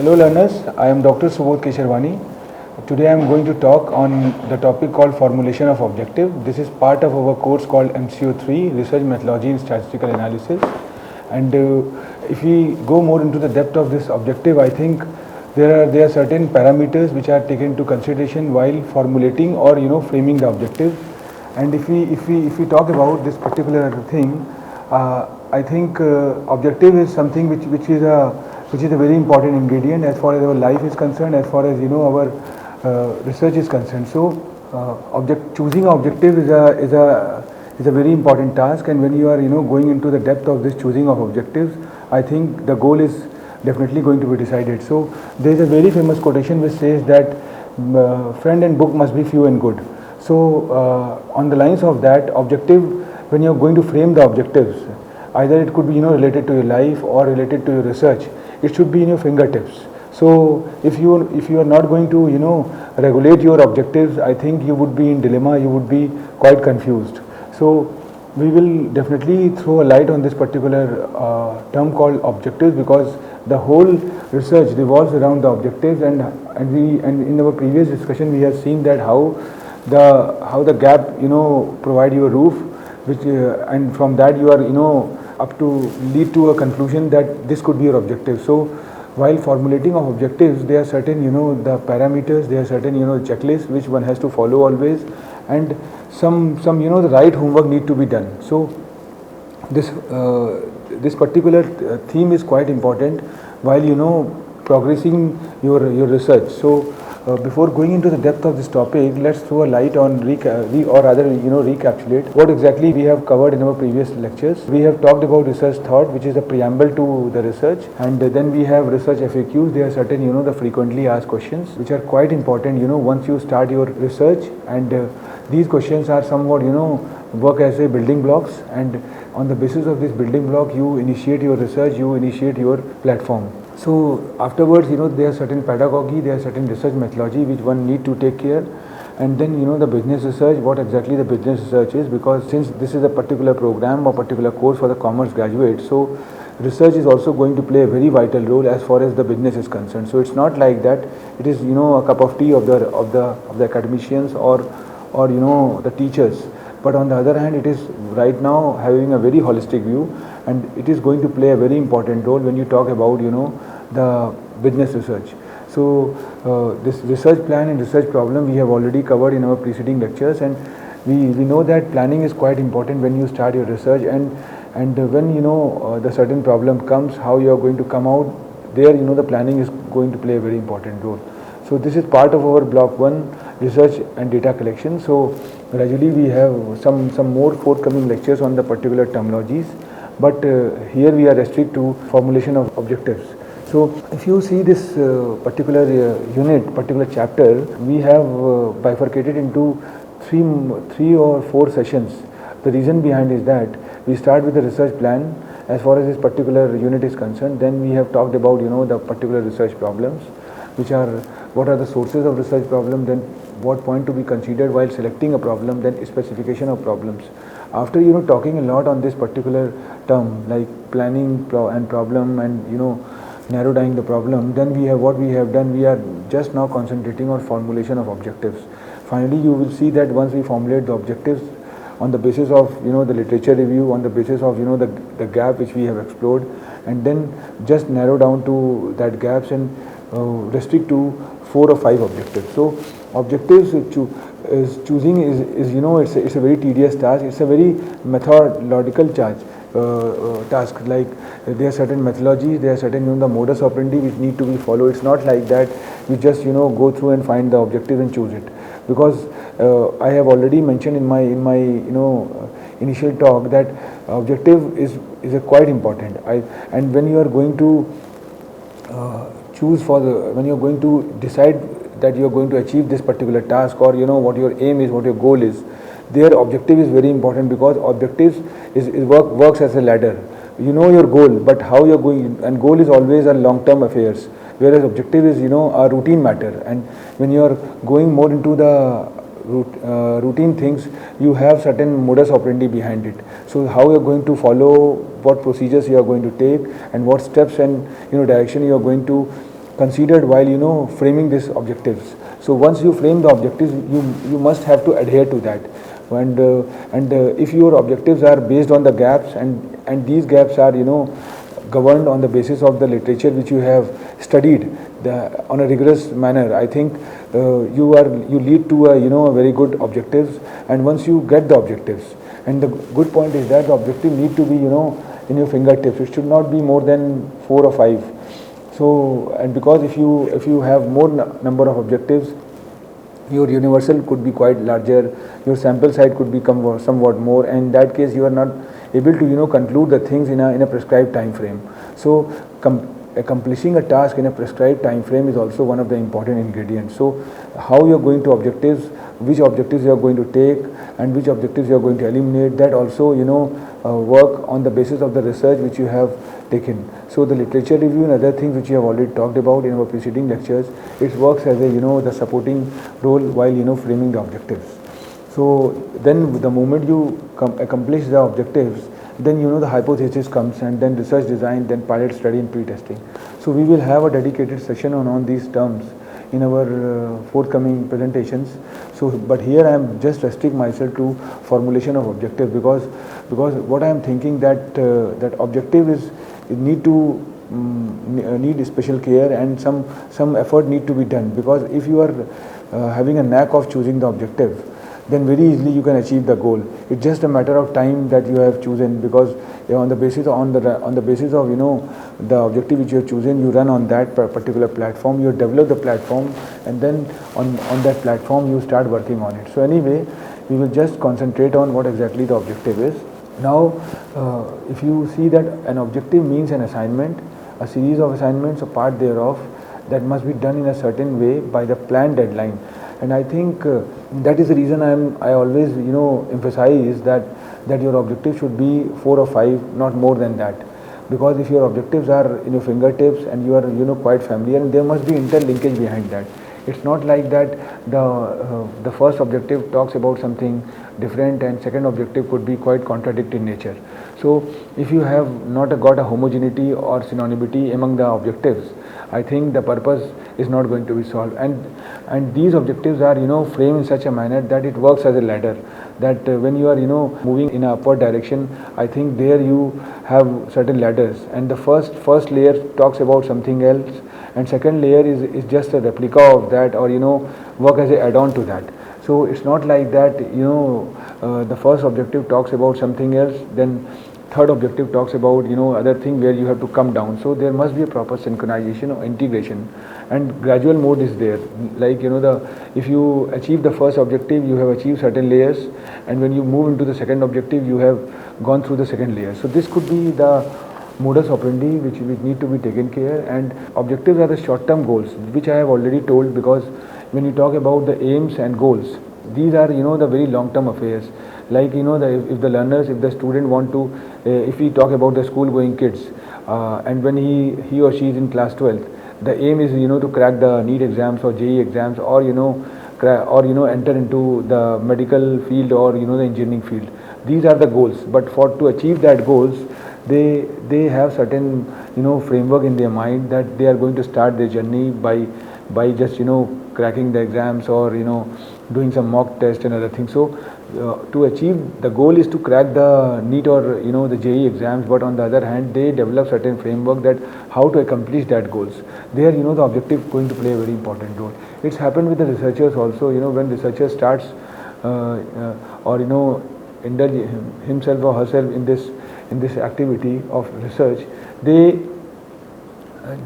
Hello learners, I am Dr. Subodh Kesharwani. Today I am going to talk on the topic called formulation of objective. This is part of our course called MCO3, Research Methodology in Statistical Analysis. And if we go more into the depth of this objective, I think there are certain parameters which are taken into consideration while formulating or framing the objective. And if we talk about this particular thing, I think objective is something which is a very important ingredient as far as our life is concerned, as far as our research is concerned. So choosing objective is a very important task, and when you are going into the depth of this choosing of objectives, I think the goal is definitely going to be decided. So there is a very famous quotation which says that friend and book must be few and good. So on the lines of that objective, when you are going to frame the objectives, either it could be related to your life or related to your research, it should be in your fingertips. So if you are not going to regulate your objectives, I think you would be in dilemma, you would be quite confused. So we will definitely throw a light on this particular term called objectives, because the whole research revolves around the objectives, and in our previous discussion we have seen that how the gap provide you a roof, which and from that you are up to lead to a conclusion that this could be your objective. So while formulating of objectives, there are certain the parameters, there are certain checklists which one has to follow always, and some the right homework need to be done. So this particular theme is quite important while progressing your research. So before going into the depth of this topic, let's throw a light on recapitulate what exactly we have covered in our previous lectures. We have talked about research thought, which is a preamble to the research, and then we have research FAQs. There are certain the frequently asked questions which are quite important once you start your research, and these questions are somewhat work as a building blocks, and on the basis of this building block you initiate your research, you initiate your platform. So afterwards there are certain pedagogy, there are certain research methodology which one need to take care, and then the business research, what exactly the business research is, because since this is a particular program or particular course for the commerce graduates, so research is also going to play a very vital role as far as the business is concerned. So it's not like that it is a cup of tea of the academicians or the teachers, but on the other hand it is right now having a very holistic view, and it is going to play a very important role when you talk about the business research. So this research plan and research problem we have already covered in our preceding lectures, and we know that planning is quite important when you start your research, and when the certain problem comes, how you are going to come out there, the planning is going to play a very important role. So this is part of our block 1, research and data collection. So gradually we have some more forthcoming lectures on the particular terminologies, but here we are restricted to formulation of objectives. So if you see this particular particular chapter, we have bifurcated into three or four sessions. The reason behind is that we start with the research plan as far as this particular unit is concerned. Then we have talked about the particular research problems, which are what are the sources of research problem, then what point to be considered while selecting a problem, then specification of problems. After talking a lot on this particular term like planning and problem, and narrow down the problem, then we are just now concentrating on formulation of objectives. Finally you will see that once we formulate the objectives on the basis of the literature review, on the basis of the gap which we have explored, and then just narrow down to that gaps and restrict to 4 or 5 objectives. So objectives choosing is it's a very tedious task. It's a very methodological task. Like there are certain methodologies, there are certain the modus operandi which need to be followed. It's not like that you just go through and find the objective and choose it, because I have already mentioned in my initial talk that objective is quite important. And when you are going to when you are going to decide that you are going to achieve this particular task, or what your aim is, what your goal is, their objective is very important, because objectives works as a ladder. Your goal, but how you are going, and goal is always a long term affairs, whereas objective is a routine matter. And when you are going more into the routine things, you have certain modus operandi behind it. So how you are going to follow, what procedures you are going to take, and what steps and direction you are going to considered while framing these objectives. So once you frame the objectives, you must have to adhere to that. And if your objectives are based on the gaps, and these gaps are governed on the basis of the literature which you have studied on a rigorous manner, I think you lead to a very good objectives. And once you get the objectives, and the good point is that the objective need to be in your fingertips. It should not be more than 4 or 5. So, and because if you have more number of objectives, your universal could be quite larger, your sample size could become somewhat more, and in that case you are not able to conclude the things in a prescribed time frame. So accomplishing a task in a prescribed time frame is also one of the important ingredients. So how you are going to objectives, which objectives you are going to take, and which objectives you are going to eliminate, that also work on the basis of the research which you have taken. So the literature review and other things which you have already talked about in our preceding lectures, it works as a the supporting role while framing the objectives. So then the moment you accomplish the objectives, then the hypothesis comes, and then research design, then pilot study and pre-testing. So we will have a dedicated session on these terms in our forthcoming presentations. So but here I am just restrict myself to formulation of objective, because what I am thinking that that objective is need to need special care, and some effort need to be done, because if you are having a knack of choosing the objective, then very easily you can achieve the goal. It's just a matter of time that you have chosen, because on the basis of the objective which you have chosen, you run on that particular platform, you develop the platform, and then on that platform you start working on it. So anyway, we will just concentrate on what exactly the objective is. Now if you see that an objective means an assignment, a series of assignments, a part thereof, that must be done in a certain way by the planned deadline. And I think that is the reason I always emphasize that your objective should be 4 or 5, not more than that. Because if your objectives are in your fingertips and you are quite familiar, and there must be interlinkage behind that. It's not like that the first objective talks about something different and second objective could be quite contradictory in nature. So if you have not got a homogeneity or synonymity among the objectives, I think the purpose is not going to be solved. And these objectives are framed in such a manner that it works as a ladder, that when you are moving in a upward direction, I think there you have certain ladders, and the first layer talks about something else, and second layer is just a replica of that, or work as an add-on to that. So it's not like that the first objective talks about something else, then third objective talks about other thing where you have to come down. So there must be a proper synchronization or integration, and gradual mode is there. Like if you achieve the first objective, you have achieved certain layers, and when you move into the second objective, you have gone through the second layer. So this could be the modus operandi which need to be taken care. And objectives are the short-term goals, which I have already told, because when you talk about the aims and goals, these are the very long-term affairs. Like if the student want to, if we talk about the school-going kids, and when he or she is in class 12th, the aim is to crack the NEET exams or JEE exams, or enter into the medical field or the engineering field. These are the goals. But to achieve that goals, they have certain framework in their mind, that they are going to start their journey by just cracking the exams, or doing some mock test and other things. So to achieve the goal is to crack the NEET or the JEE exams, but on the other hand they develop certain framework that how to accomplish that goals. There the objective going to play a very important role. It's happened with the researchers also. When researcher starts or indulge himself or herself in this activity of research, they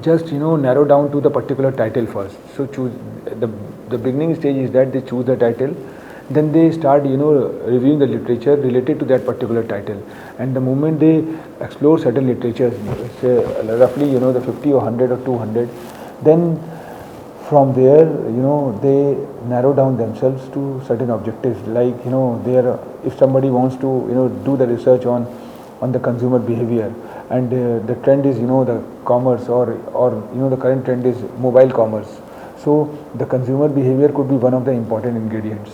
just narrow down to the particular title first. So choose the beginning stage is that they choose the title, then they start reviewing the literature related to that particular title, and the moment they explore certain literatures, say roughly the 50 or 100 or 200, then from there they narrow down themselves to certain objectives. Like if somebody wants to do the research on the consumer behavior, and the trend is the commerce, or the current trend is mobile commerce. So the consumer behavior could be one of the important ingredients,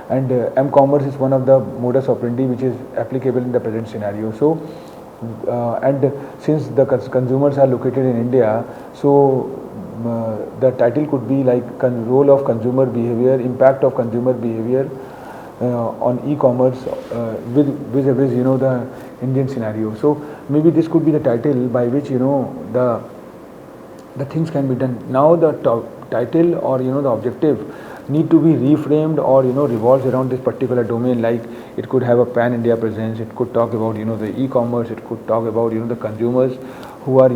and m-commerce is one of the modus operandi which is applicable in the present scenario. So and since the consumers are located in India, so the title could be like role of consumer behavior, impact of consumer behavior on e-commerce with vis-a-vis the Indian scenario. So maybe this could be the title by which the things can be done. Now the title or the objective need to be reframed or revolves around this particular domain. Like it could have a pan India presence, it could talk about the e-commerce, it could talk about the consumers who are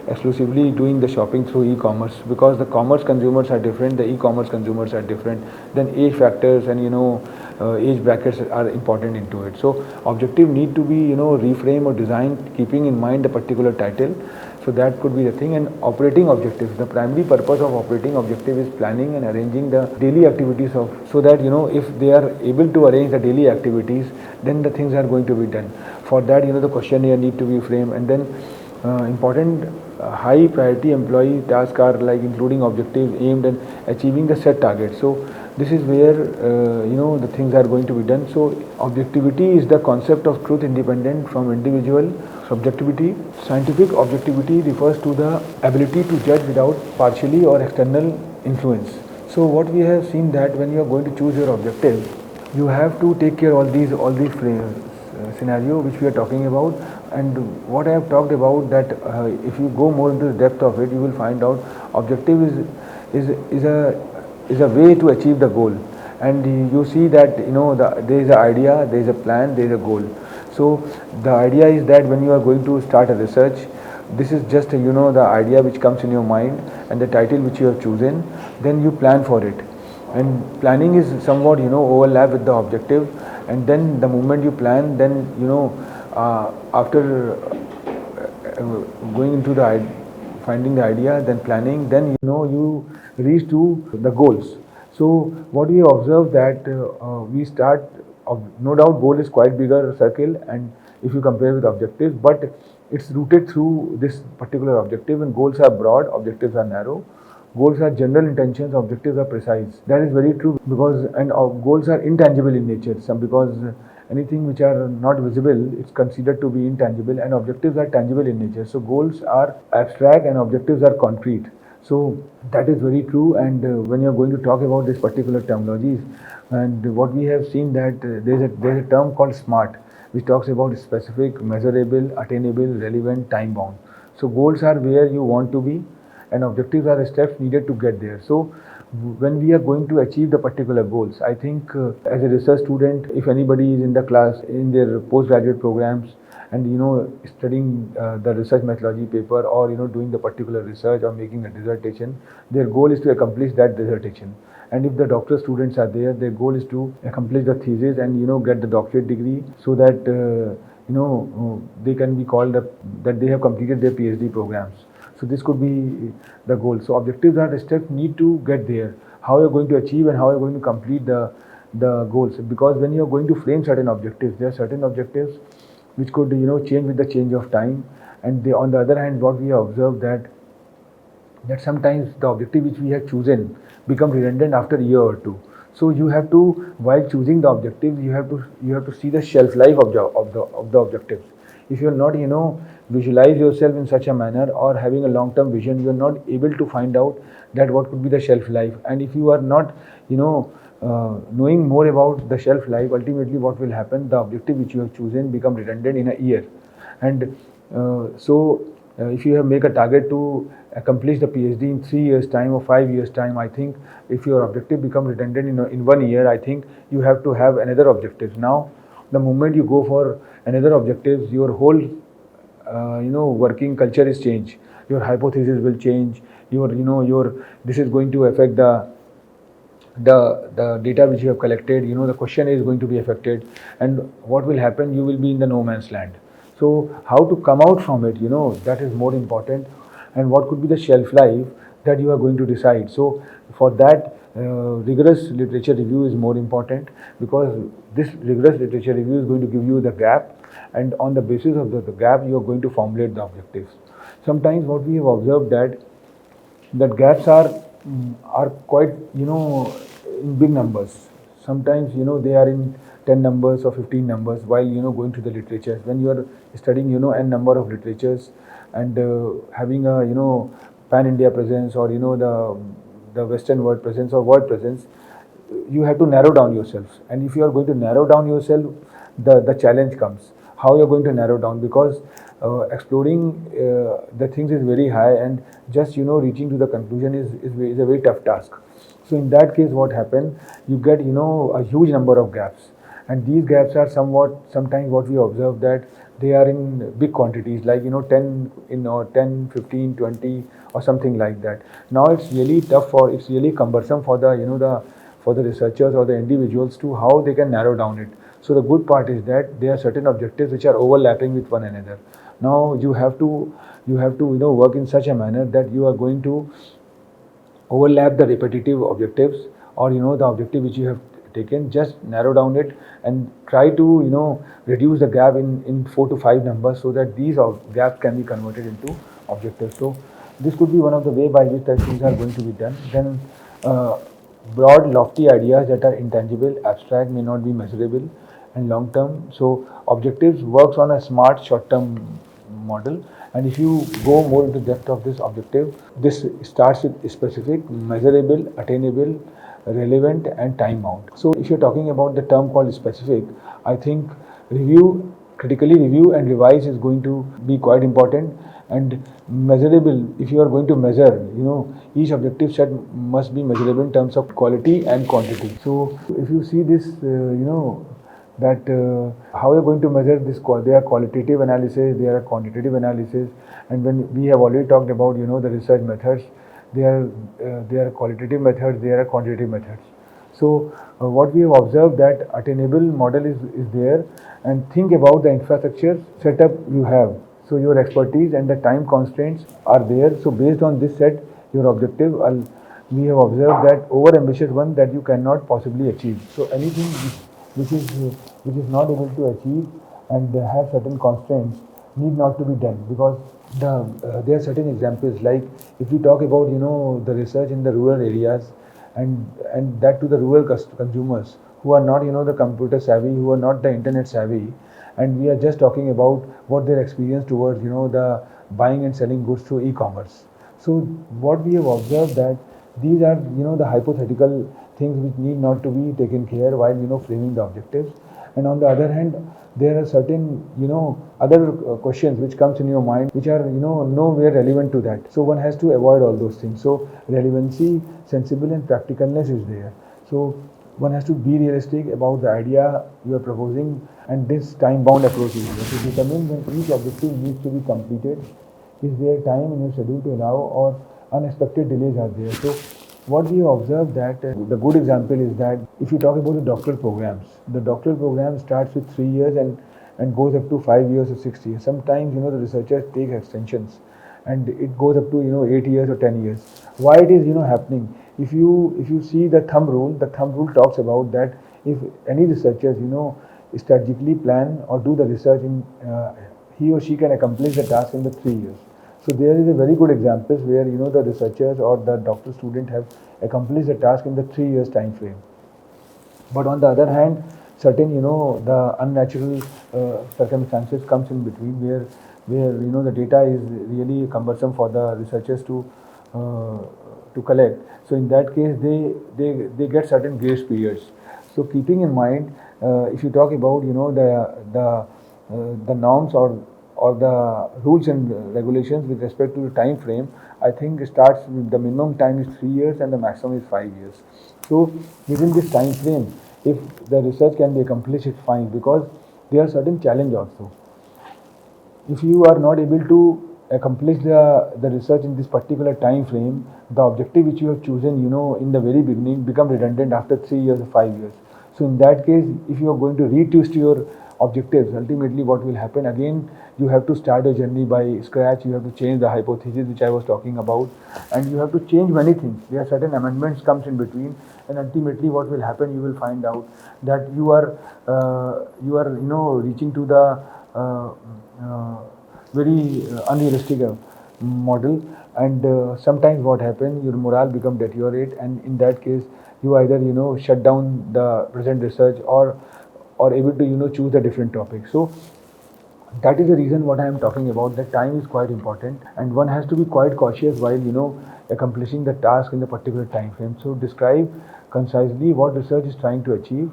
exclusively doing the shopping through e-commerce, because the commerce consumers are different, the e-commerce consumers are different, then age factors and age brackets are important into it. So objective need to be reframe or designed keeping in mind the particular title. So that could be the thing. And operating objectives, the primary purpose of operating objective is planning and arranging the daily activities of, so that if they are able to arrange the daily activities, then the things are going to be done. For that the questionnaire need to be framed, and then important high priority employee tasks are like including objectives aimed at achieving the set target. So this is where the things are going to be done. So objectivity is the concept of truth independent from individual subjectivity. Scientific objectivity refers to the ability to judge without partially or external influence. So what we have seen that when you are going to choose your objective, you have to take care all these scenario which we are talking about. And what I have talked about, that if you go more into the depth of it, you will find out objective is a way to achieve the goal. And you see that there is an idea, there is a plan, there is a goal. So the idea is that when you are going to start a research, this is just the idea which comes in your mind and the title which you have chosen, then you plan for it. And planning is somewhat overlap with the objective. And then the moment you plan, then after going into the finding the idea, then planning, then you reach to the goals. So what we observe that we start, no doubt goal is quite bigger circle, and if you compare with objectives, but it's rooted through this particular objective. And goals are broad, objectives are narrow. Goals are general intentions, objectives are precise. That is very true, because goals are intangible in nature. Because anything which are not visible, it's considered to be intangible, and objectives are tangible in nature. So goals are abstract and objectives are concrete. So that is very true. And when you are going to talk about this particular terminologies, and what we have seen that there is a term called SMART, which talks about specific, measurable, attainable, relevant, time bound. So goals are where you want to be, and objectives are the steps needed to get there. So when we are going to achieve the particular goals, I think as a research student, if anybody is in the class in their postgraduate programs and studying the research methodology paper, or doing the particular research or making a dissertation, their goal is to accomplish that dissertation. And if the doctoral students are there, their goal is to accomplish the thesis and get the doctorate degree, so that they can be called that they have completed their PhD programs. So this could be the goal. So objectives are the steps need to get there. How you're going to achieve and how you're going to complete the goals. Because when you're going to frame certain objectives, there are certain objectives which could change with the change of time. And on the other hand, what we have observed that sometimes the objective which we have chosen become redundant after a year or two. So you have to, while choosing the objective, you have to see the shelf life of the objectives. If you are not visualize yourself in such a manner or having a long-term vision, you are not able to find out that what could be the shelf life. And if you are not knowing more about the shelf life, ultimately what will happen, the objective which you have chosen become redundant in a year. And if you have make a target to accomplish the PhD in 3 years time or 5 years time, I think if your objective become redundant in 1 year, I think you have to have another objective. Now the moment you go for another objectives, your whole working culture is changed. Your hypothesis will change. This is going to affect the data which you have collected. The question is going to be affected, and what will happen? You will be in the no man's land. So how to come out from it? That is more important. And what could be the shelf life that you are going to decide? So for that, rigorous literature review is more important, because this rigorous literature review is going to give you the gap, and on the basis of the gap you are going to formulate the objectives. Sometimes what we have observed that gaps are quite in big numbers. Sometimes they are in 10 numbers or 15 numbers while going to the literatures. When you are studying n number of literatures and having a pan India presence, or the Western world presence or world presence, you have to narrow down yourself. And if you are going to narrow down yourself, the challenge comes. How you are going to narrow down, because exploring the things is very high, and just reaching to the conclusion is a very tough task. So in that case, what happened? You get a huge number of gaps, and these gaps are sometimes what we observe, that they are in big quantities, like 10 10, 15, 20, or something like that. Now it's really cumbersome for the researchers or the individuals to how they can narrow down it. So the good part is that there are certain objectives which are overlapping with one another. Now you have to work in such a manner that you are going to overlap the repetitive objectives, or the objective which you have taken, just narrow down it and try to reduce the gap in 4 to 5 numbers, so that these gaps can be converted into objectives. So this could be one of the way by which the things are going to be done. Then broad lofty ideas that are intangible, abstract, may not be measurable, and long term. So objectives works on a smart short term model. And if you go more into depth of this objective, this starts with specific, measurable, attainable, relevant, and time bound. So if you're talking about the term called specific, I think critically review and revise is going to be quite important. And measurable, if you are going to measure, each objective set must be measurable in terms of quality and quantity. So if you see this, that how you're going to measure this. There are qualitative analysis, there are quantitative analysis, and when we have already talked about the research methods, there are qualitative methods, there are quantitative methods. So what we have observed, that attainable model is there, and think about the infrastructure setup you have. So your expertise and the time constraints are there. So based on this set, your objective, we have observed that over ambitious one that you cannot possibly achieve. So anything which is not able to achieve and have certain constraints need not to be done, because there are certain examples, like if we talk about the research in the rural areas, and that to the rural consumers who are not the computer savvy, who are not the internet savvy, and we are just talking about what their experience towards the buying and selling goods through e-commerce. So what we have observed, that these are the hypothetical things which need not to be taken care while framing the objectives. And on the other hand, there are certain other questions which comes in your mind which are nowhere relevant to that. So one has to avoid all those things. So relevancy, sensible, and practicalness is there. So one has to be realistic about the idea you are proposing, and this time bound approach is there to determine when each objective needs to be completed. Is there time in your schedule to allow, or unexpected delays are there? So what we have observed, that the good example is that if you talk about the doctoral program starts with 3 years and goes up to 5 years or 6 years. Sometimes the researchers take extensions, and it goes up to 8 years or 10 years. Why it is happening? If you see the thumb rule talks about that if any researchers strategically plan or do the research in he or she can accomplish the task in the 3 years. So there is a very good examples where the researchers or the doctor student have accomplished the task in the 3 years time frame. But on the other hand, certain the unnatural circumstances comes in between, where the data is really cumbersome for the researchers to collect. So in that case, they get certain grace periods. So keeping in mind, if you talk about the norms or the rules and regulations with respect to the time frame, I think it starts with the minimum time is 3 years and the maximum is 5 years. So within this time frame, if the research can be accomplished, it's fine, because there are certain challenges also. If you are not able to accomplish the research in this particular time frame, the objective which you have chosen in the very beginning become redundant after 3 years or 5 years. So in that case, if you are going to retwist your objectives, ultimately what will happen, again you have to start a journey by scratch. You have to change the hypothesis which I was talking about, and you have to change many things. There are certain amendments comes in between, and ultimately what will happen, you will find out that you are reaching to the very unrealistic model. And sometimes what happens, your morale become deteriorate, and in that case you either shut down the present research or able to choose a different topic. So That is the reason what I am talking about, that time is quite important and one has to be quite cautious while accomplishing the task in the particular time frame. So describe concisely what research is trying to achieve.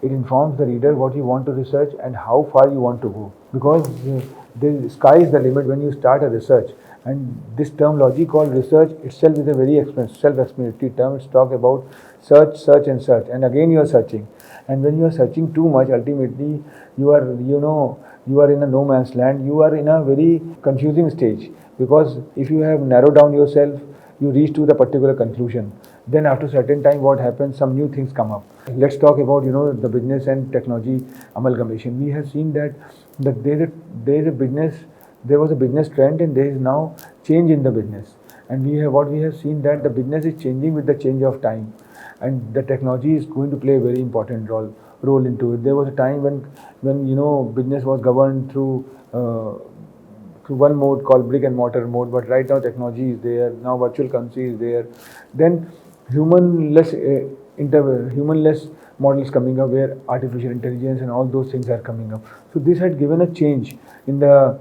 It informs the reader what you want to research and how far you want to go, because the sky is the limit when you start a research. And this terminology called research itself is a very self-explanatory term. It's talk about search, search and search, and again you are searching. And when you are searching too much, ultimately you are you are in a no man's land. You are in a very confusing stage, because if you have narrowed down yourself, you reach to the particular conclusion. Then after certain time, what happens, some new things come up. Let's talk about the business and technology amalgamation. We have seen that there is a business, there was a business trend and there is now change in the business. And we have seen that the business is changing with the change of time, and the technology is going to play a very important role into it. There was a time when business was governed through one mode called brick and mortar mode, but right now technology is there, now virtual currency is there. Then humanless models coming up, where artificial intelligence and all those things are coming up. So this had given a change in the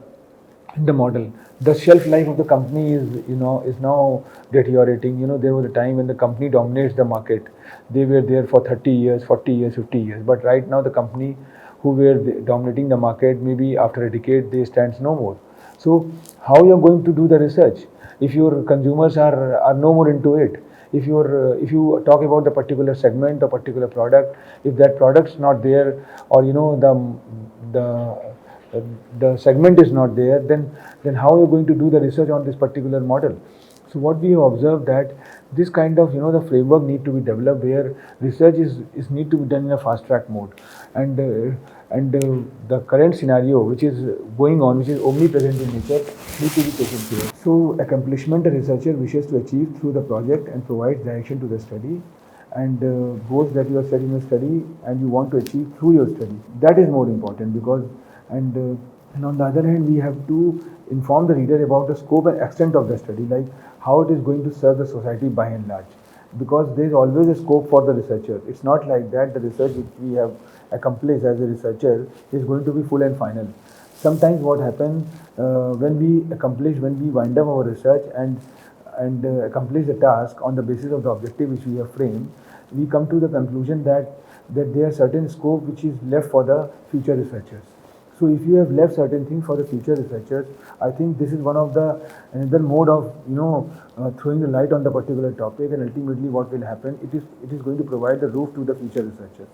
model. The shelf life of the company is now deteriorating. There was a time when the company dominates the market. They were there for 30 years, 40 years, 50 years. But right now the company who were dominating the market, maybe after a decade they stands no more. So how you are going to do the research if your consumers are no more into it? If you talk about the particular segment or particular product, if that product's not there, or the the segment is not there, then how are you going to do the research on this particular model? So what we have observed, that this kind of the framework need to be developed, where research is need to be done in a fast track mode. And the current scenario which is going on, which is omnipresent in nature, need to be taken care. So accomplishment a researcher wishes to achieve through the project and provides direction to the study, and goals that you are setting a study and you want to achieve through your study. That is more important, because and on the other hand, we have to inform the reader about the scope and extent of the study, like how it is going to serve the society by and large. Because there is always a scope for the researcher. It's not like that the research which we have accomplished as a researcher is going to be full and final. Sometimes what happens, when we wind up our research and accomplish the task on the basis of the objective which we have framed, we come to the conclusion that there are certain scope which is left for the future researchers. So if you have left certain things for the future researchers, I think this is one of the another mode of throwing the light on the particular topic, and ultimately what will happen, it is going to provide the roof to the future researchers.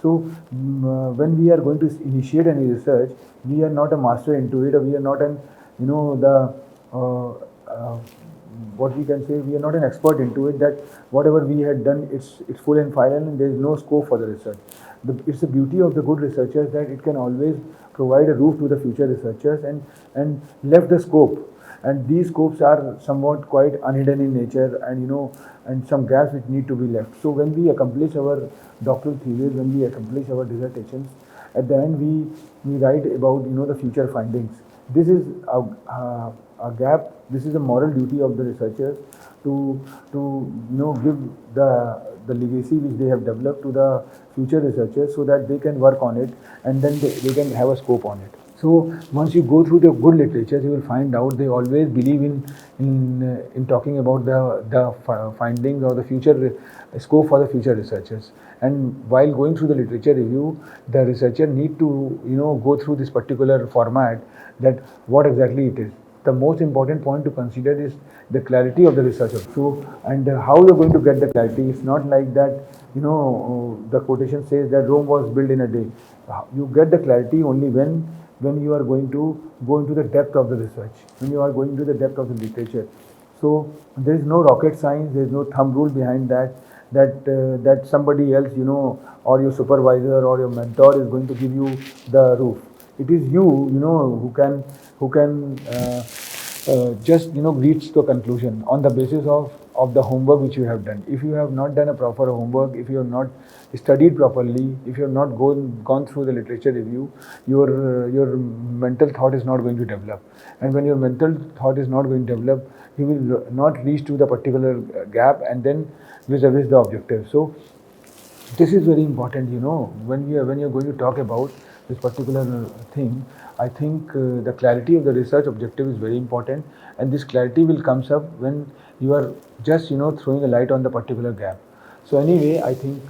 So when we are going to initiate any research, we are not a master into it, or we are not an the what we can say, we are not an expert into it, that whatever we had done, it's full and final and there is no scope for the research. It's the beauty of the good researchers, that it can always provide a roof to the future researchers and left the scope. And these scopes are somewhat quite unhidden in nature, and some gaps which need to be left. So when we accomplish our doctoral thesis, when we accomplish our dissertations, at the end we write about the future findings. This is a gap. This is a moral duty of the researchers to give the legacy which they have developed to the future researchers, so that they can work on it, and then they can have a scope on it. So once you go through the good literature, you will find out they always believe in talking about the findings or the future scope for the future researchers. And while going through the literature review, the researcher need to go through this particular format, that what exactly it is. The most important point to consider is the clarity of the researcher. So, and how you're going to get the clarity. It's not like that, the quotation says that Rome was built in a day. You get the clarity only when you are going to go into the depth of the research, when you are going into the depth of the literature. So there is no rocket science, there is no thumb rule behind that somebody else, or your supervisor or your mentor is going to give you the roof. It is you, who can just reach to a conclusion on the basis of the homework which you have done. If you have not done a proper homework, if you have not studied properly, if you have not gone through the literature review, your mental thought is not going to develop. And when your mental thought is not going to develop, you will not reach to the particular gap, and then vis-a-vis the objective. So This is very important, when you're going to talk about this particular thing. I think the clarity of the research objective is very important, and this clarity will comes up when you are just throwing a light on the particular gap. So anyway, I think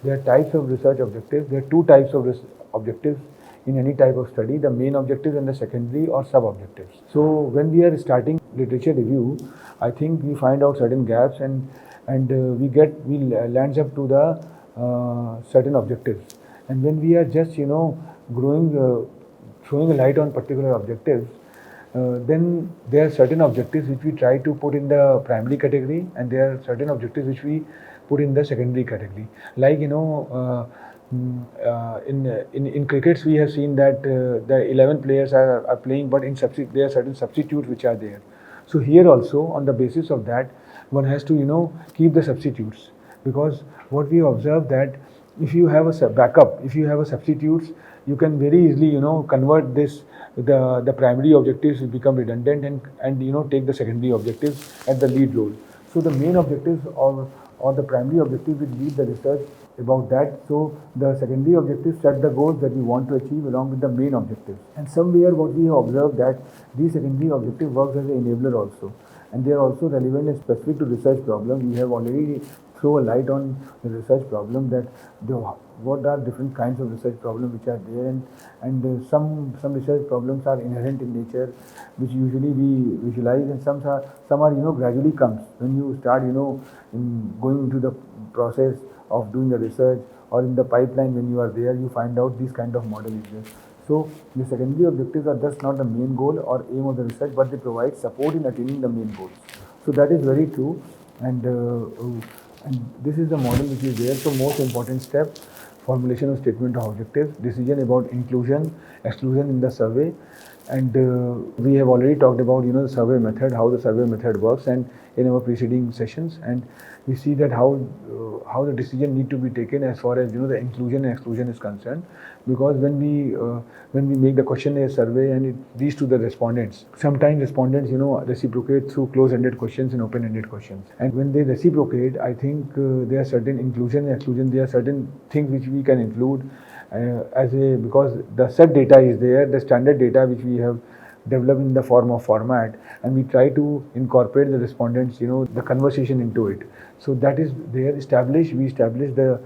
there are types of research objectives. There are two types of objectives in any type of study: the main objectives and the secondary or sub objectives. So when we are starting literature review, I think we find out certain gaps, and we lands up to the certain objectives. And when we are just growing throwing a light on particular objectives, then there are certain objectives which we try to put in the primary category, and there are certain objectives which we put in the secondary category. Like in crickets, we have seen that the 11 players are playing, but there are certain substitutes which are there. So here also, on the basis of that, one has to keep the substitutes, because what we observe that if you have a backup, if you have a substitutes, you can very easily convert the primary objectives will become redundant, and take the secondary objectives at the lead role. So the main objectives or the primary objective will lead the research about that. So the secondary objectives set the goals that we want to achieve along with the main objectives. And somewhere what we have observed that these secondary objective works as an enabler also, and they are also relevant and specific to research problem. We have already throw a light on the research problem, that what are different kinds of research problems which are there, and some research problems are inherent in nature, which usually we visualize, and some are gradually comes when you start going into the process of doing the research, or in the pipeline when you are there, you find out this kind of model is there. So the secondary objectives are thus not the main goal or aim of the research, but they provide support in attaining the main goals. So that is very true, and this is the model which is there. So most important step: formulation of statement of objectives, decision about inclusion, exclusion in the survey, and we have already talked about the survey method, how the survey method works, and in our preceding sessions, and we see that how the decision need to be taken as far as the inclusion and exclusion is concerned, because when we make the questionnaire survey and it reaches to the respondents, sometimes respondents reciprocate through close-ended questions and open-ended questions, and when they reciprocate, I think there are certain inclusion and exclusion, there are certain things which we can include because the set data is there, the standard data which we have developed in the form of format, and we try to incorporate the respondents the conversation into it. So that is there established. We establish the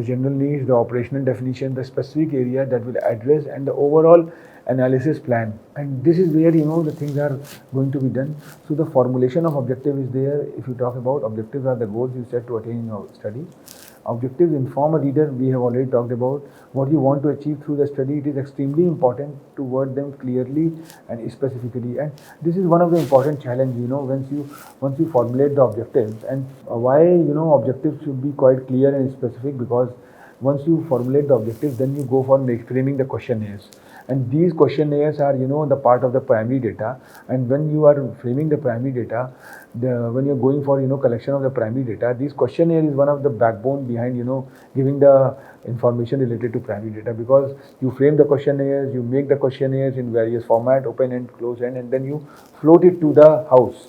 general needs, the operational definition, the specific area that will address, and the overall analysis plan. And this is where the things are going to be done. So the formulation of objective is there. If you talk about objectives are the goals you set to attain in your study. Objectives inform a reader. We have already talked about what you want to achieve through the study. It is extremely important to word them clearly and specifically. And this is one of the important challenges, once you formulate the objectives. And why objectives should be quite clear and specific, because once you formulate the objectives, then you go for framing the questionnaires. And these questionnaires are the part of the primary data, and when you are framing the primary data, when you're going for collection of the primary data, this questionnaire is one of the backbone behind giving the information related to primary data, because you frame the questionnaires, you make the questionnaires in various format, open end, close end, and then you float it to the house,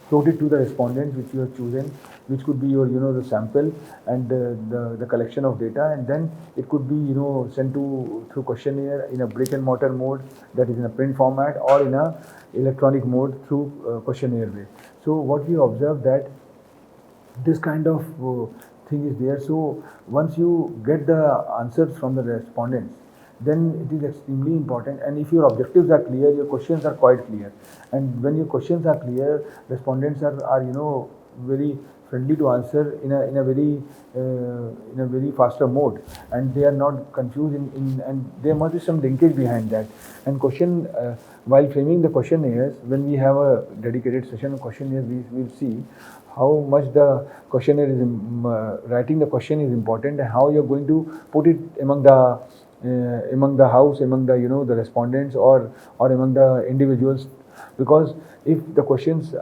float it to the respondents which you have chosen, which could be your the sample and the collection of data, and then it could be sent through questionnaire in a brick and mortar mode, that is in a print format, or in a electronic mode through questionnaire way. So what we observe that this kind of thing is there. So once you get the answers from the respondents, then it is extremely important, and if your objectives are clear, your questions are quite clear, and when your questions are clear, respondents are very friendly to answer in a very faster mode, and they are not confused and there must be some linkage behind that. And while framing the questionnaires, when we have a dedicated session on questionnaires, we will see how much the questionnaire is writing the question is important, and how you're going to put it among the house, among the the respondents, or among the individuals, because if the questions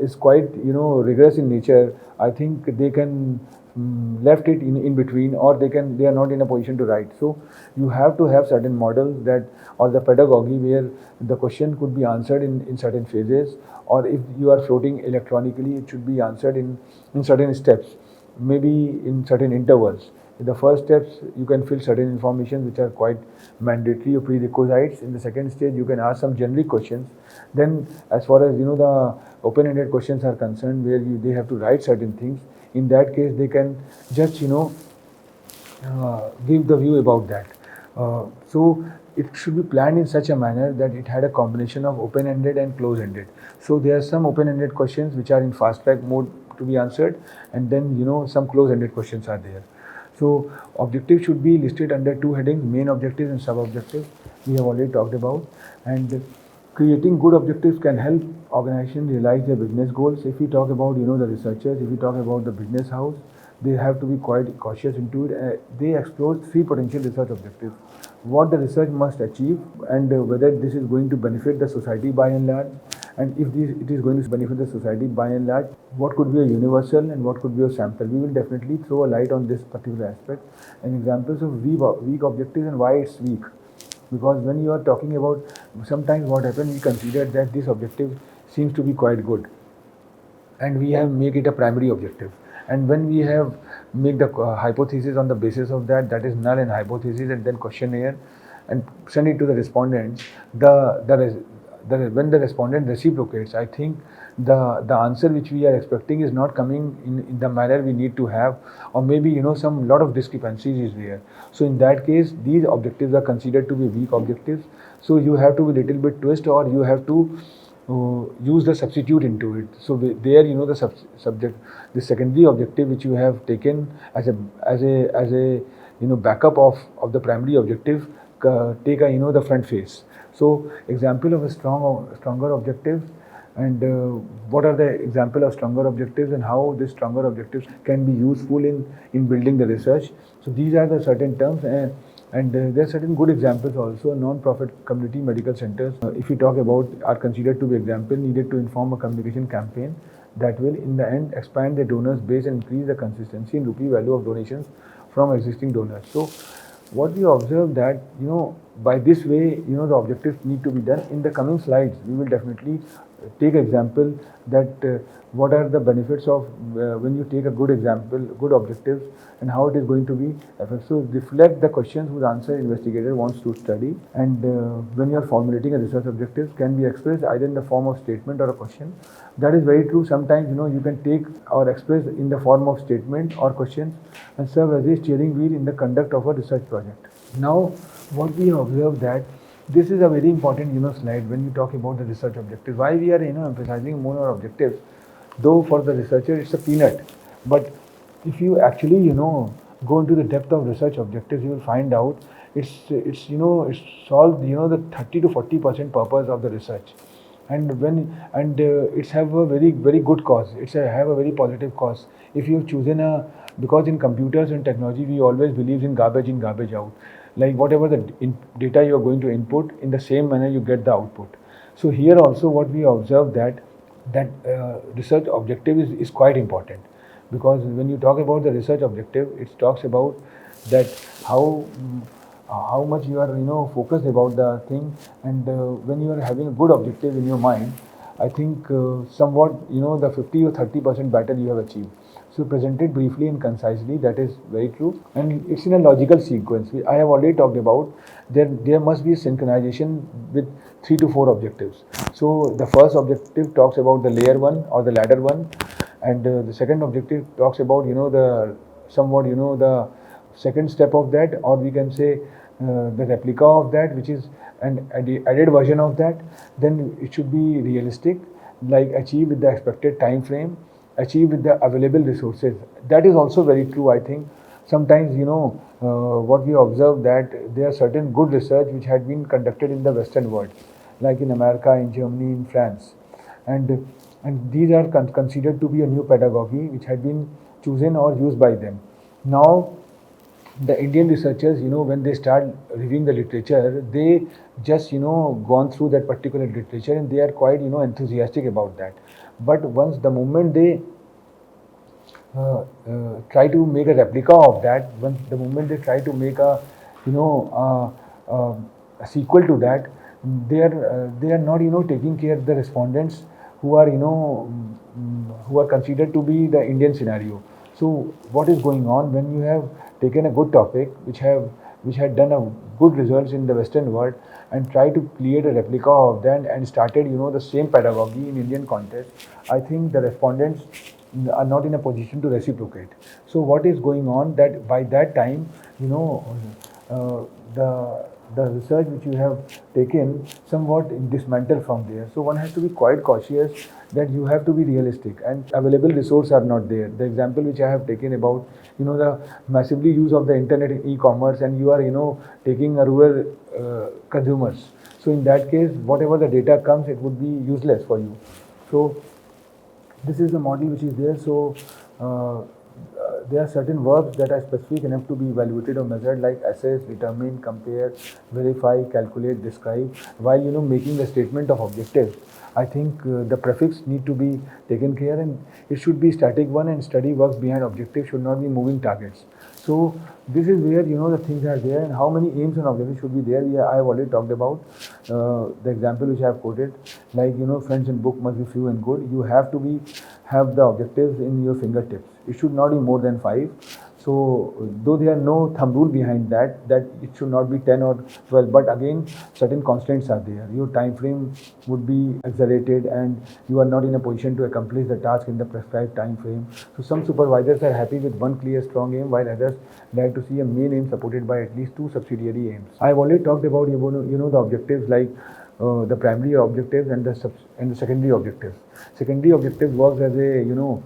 is quite rigorous in nature, I think they can left it in between, or they are not in a position to write. So you have to have certain models that, or the pedagogy where the question could be answered in certain phases, or if you are floating electronically, it should be answered in certain steps. maybe in certain intervals. In the first steps, you can fill certain information which are quite mandatory or prerequisites. In the second stage, you can ask some generic questions. Then, as far as the open-ended questions are concerned, where they have to write certain things. In that case, they can just give the view about that. So it should be planned in such a manner that it had a combination of open-ended and close-ended. So there are some open-ended questions which are in fast-track mode to be answered, and then some close-ended questions are there. So objectives should be listed under two headings: main objectives and sub-objectives. We have already talked about, and creating good objectives can help organization realize their business goals. If we talk about the researchers, if we talk about the business house, they have to be quite cautious into it. They explore three potential research objectives: what the research must achieve, and whether this is going to benefit the society by and large, and if it is going to benefit the society by and large, what could be a universal and what could be a sample. We will definitely throw a light on this particular aspect and examples of weak objectives and why it's weak. Because when you are talking about, sometimes what happens, we consider that this objective seems to be quite good, and we have make it a primary objective. And when we have make the hypothesis on the basis of that is null and hypothesis, and then questionnaire, and send it to the respondents, when the respondent reciprocates, I think the answer which we are expecting is not coming in the manner we need to have, or maybe some lot of discrepancies is there. So in that case, these objectives are considered to be weak objectives. So you have to be little bit twist, or you have to use the substitute into it. So there, the secondary objective which you have taken as a backup of the primary objective, take the front face. So example of a stronger objectives, and what are the example of stronger objectives, and how these stronger objectives can be useful in building the research. So these are the certain terms, and there are certain good examples also. Non-profit community medical centers, if we talk about, are considered to be example needed to inform a communication campaign that will in the end expand the donors base and increase the consistency in rupee value of donations from existing donors. So what we observe that by this way the objectives need to be done. In the coming slides, we will definitely take example that what are the benefits of when you take a good example, good objectives, and how it is going to be effective. So reflect the questions whose answer investigator wants to study, and when you are formulating a research objectives, can be expressed either in the form of statement or a question. That is very true. Sometimes you can take or express in the form of statement or questions and serve as a steering wheel in the conduct of a research project. Now what we observe that this is a very important slide when you talk about the research objectives. Why we are emphasizing more on objectives, though for the researcher it's a peanut, but if you actually go into the depth of research objectives, you will find out it's solved the 30 to 40% purpose of the research, and it's have a very good cause. It's have a very positive cause. If you've chosen because in computers and technology we always believe in garbage in, garbage out. Like whatever the data you are going to input, in the same manner you get the output. So here also what we observe that research objective is quite important, because when you talk about the research objective, it talks about that how much you are focused about the thing, and when you are having a good objective in your mind, I think somewhat the 50 or 30% better you have achieved. So present it briefly and concisely, that is very true, and it's in a logical sequence. I have already talked about there must be a synchronization with 3 to 4 objectives. So the first objective talks about the layer 1 or the ladder 1, and the second objective talks about the second step of that, or we can say the replica of that, which is an added version of that. Then it should be realistic, like achieve with the expected time frame, achieve with the available resources. That is also very true. I think sometimes what we observe that there are certain good research which had been conducted in the Western world, like in America, in Germany, in France, and these are considered to be a new pedagogy which had been chosen or used by them. Now the Indian researchers, when they start reviewing the literature, they just gone through that particular literature, and they are quite enthusiastic about that. But once the moment they try to make a replica of that, the moment they try to make a a sequel to that, they are not taking care of the respondents who are who are considered to be the Indian scenario. So what is going on when you have taken a good topic which had done a good results in the Western world and try to create a replica of that and started the same pedagogy in Indian context? I think the respondents are not in a position to reciprocate. So what is going on that by that time uh, the the research which you have taken somewhat dismantled from there. So one has to be quite cautious that you have to be realistic and available resources are not there. The example which I have taken about the massively use of the internet in e-commerce and you are taking a rural consumers. So in that case, whatever the data comes, it would be useless for you. So this is the model which is there. So there are certain verbs that are specific enough to be evaluated or measured, like assess, determine, compare, verify, calculate, describe. While making the statement of objectives, I think the prefix need to be taken care, and it should be static one, and study works behind objective should not be moving targets. So this is where the things are there, and how many aims and objectives should be there. I have already talked about the example which I have quoted, like friends in book must be few and good. You have to be have the objectives in your fingertips. It should not be more than 5. So though there are no thumb rule behind that it should not be 10 or 12, but again certain constraints are there. Your time frame would be accelerated and you are not in a position to accomplish the task in the prescribed time frame. So some supervisors are happy with one clear strong aim, while others like to see a main aim supported by at least 2 subsidiary aims. I have already talked about the objectives, like the primary objectives and the secondary objectives. Secondary objective works as a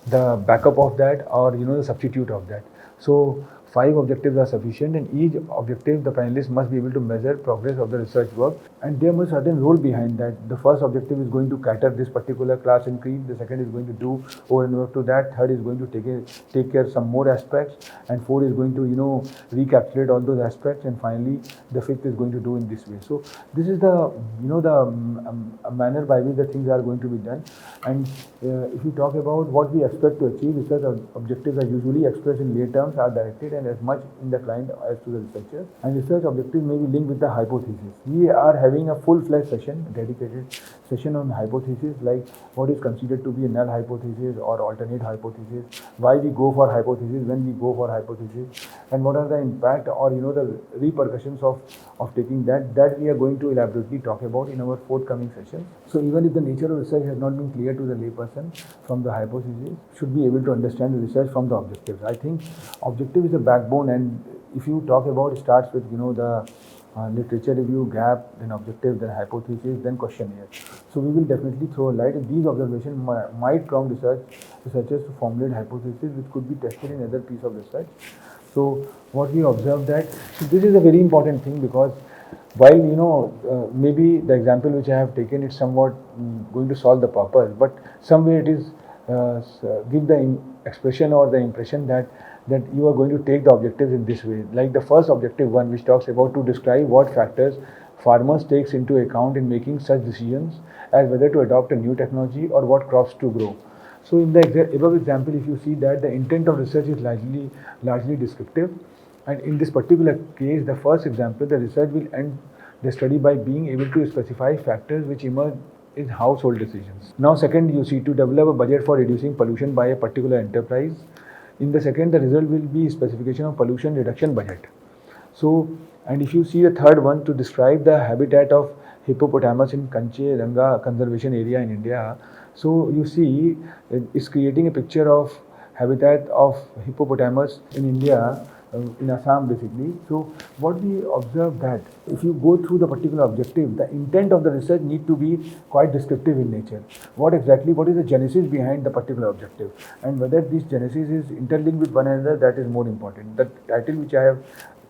the backup of that, or the substitute of that. So 5 objectives are sufficient, and each objective the panelists must be able to measure progress of the research work, and there must be a certain role behind that. The first objective is going to cater this particular class and creed, the second is going to do over and over to that, third is going to take care of some more aspects, and fourth is going to recapitulate all those aspects, and finally the fifth is going to do in this way. So this is the manner by which the things are going to be done. And if you talk about what we expect to achieve, research objectives are usually expressed in lay terms, are directed and as much in the client as to the researcher, and research objectives may be linked with the hypothesis. We are having a full-fledged session, dedicated session on hypothesis, like what is considered to be a null hypothesis or alternate hypothesis, why we go for hypothesis, when we go for hypothesis, and what are the impact or the repercussions of taking that we are going to elaborately talk about in our forthcoming session. So even if the nature of research has not been clear to the layperson from the hypothesis, should be able to understand the research from the objectives. I think objective is the backbone, and if you talk about, it starts with the literature review, gap, then objective, then hypothesis, then questionnaire. So we will definitely throw a light. These observations might prompt researchers to formulate hypotheses which could be tested in other piece of research. So what we observe that, so this is a very important thing, because while maybe the example which I have taken is somewhat going to solve the purpose, but somewhere it is give the expression or the impression that you are going to take the objectives in this way. Like the first objective one, which talks about to describe what factors farmers takes into account in making such decisions as whether to adopt a new technology or what crops to grow. So in the above example, if you see that the intent of research is largely descriptive, and in this particular case, the first example, the research will end the study by being able to specify factors which emerge in household decisions. Now second, you see to develop a budget for reducing pollution by a particular enterprise. In the second, the result will be specification of pollution reduction budget. So, and if you see the third one, to describe the habitat of hippopotamus in Kanchenjunga Conservation Area in India. So you see, it's creating a picture of habitat of hippopotamus in India, in Assam basically. So what we observe that if you go through the particular objective, the intent of the research need to be quite descriptive in nature. What is the genesis behind the particular objective, and whether this genesis is interlinked with one another, that is more important. The title which I have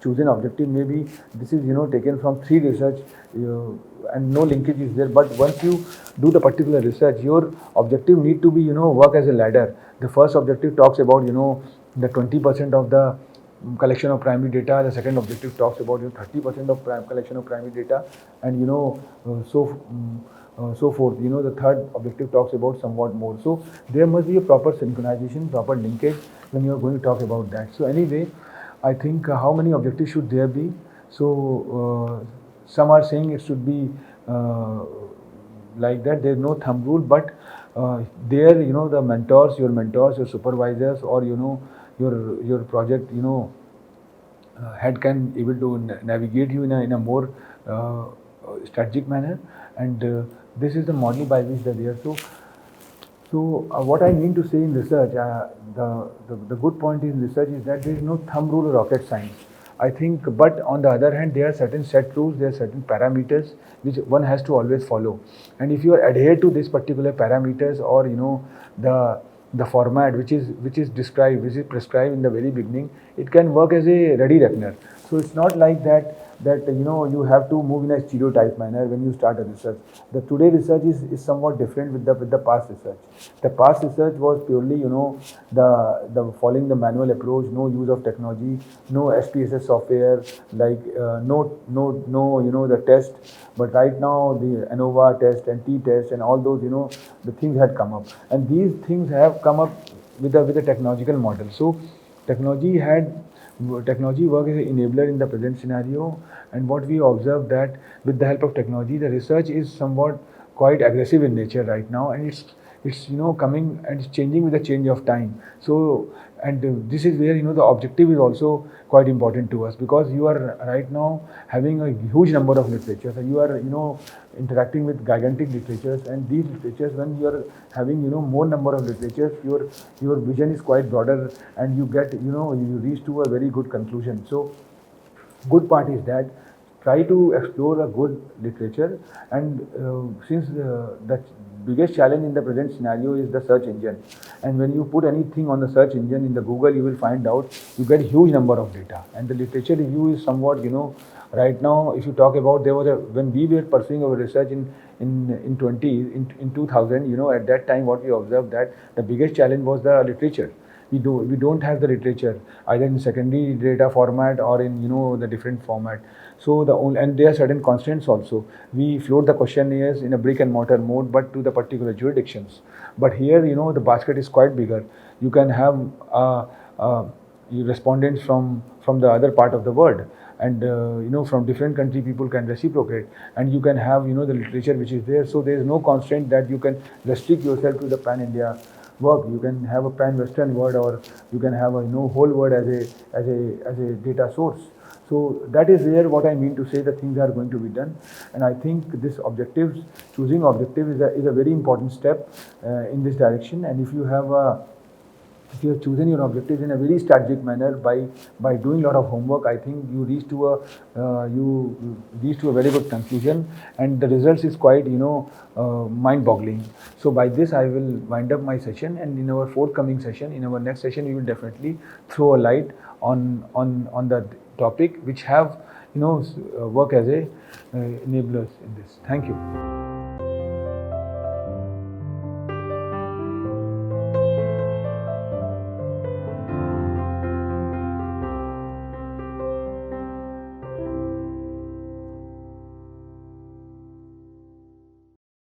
chosen, objective, maybe this is taken from 3 research and no linkage is there, but once you do the particular research, your objective need to be work as a ladder. The first objective talks about the 20% of the collection of primary data. The second objective talks about 30% of collection of primary data, and so forth. The third objective talks about somewhat more. So there must be a proper synchronization, proper linkage when you are going to talk about that. So anyway, I think how many objectives should there be? So some are saying it should be like that. There is no thumb rule, but there, the mentors, your supervisors, or your project, head can able to navigate you in a more strategic manner, and this is the model by which they are. So what I mean to say in research, the good point in research is that there is no thumb rule or rocket science. I think, but on the other hand, there are certain set rules, there are certain parameters which one has to always follow. And if you adhere to these particular parameters, or the format which is described, which is prescribed in the very beginning, it can work as a ready reckoner. So it's not like that you have to move in a stereotype manner when you start a research. The today research is somewhat different with the past research. The past research was purely the following the manual approach, no use of technology, no SPSS software, like no the test. But right now the ANOVA test and T test and all those the things had come up, and these things have come up with the technological model. So technology work as an enabler in the present scenario, and what we observe that with the help of technology, the research is somewhat quite aggressive in nature right now, and it's coming and it's changing with the change of time. So, and this is where the objective is also quite important to us, because you are right now having a huge number of literatures, and you are interacting with gigantic literatures, and these literatures, when you are having more number of literatures, your vision is quite broader, and you get you reach to a very good conclusion. So good part is that try to explore a good literature, and since the biggest challenge in the present scenario is the search engine, and when you put anything on the search engine in the Google, you will find out you get huge number of data, and the literature review is somewhat right now, if you talk about, there was when we were pursuing our research in 2000, at that time what we observed that the biggest challenge was the literature. We don't have the literature either in secondary data format or in the different format. So and there are certain constraints also. We float the questionnaires in a brick and mortar mode, but to the particular jurisdictions. But here the basket is quite bigger. You can have respondents from the other part of the world, and from different country people can reciprocate, and you can have the literature which is there. So there is no constraint that you can restrict yourself to the pan India work. You can have a pan Western word, or you can have a whole word as a data source. So that is where what I mean to say the things are going to be done, and I think this choosing objective is a very important step in this direction. And if you have chosen your objectives in a very strategic manner by doing a lot of homework, I think you reach to a very good conclusion, and the results is quite mind-boggling. So by this I will wind up my session, and in our forthcoming session, in our next session, we will definitely throw a light on the topic which have work as a enablers in this. Thank you.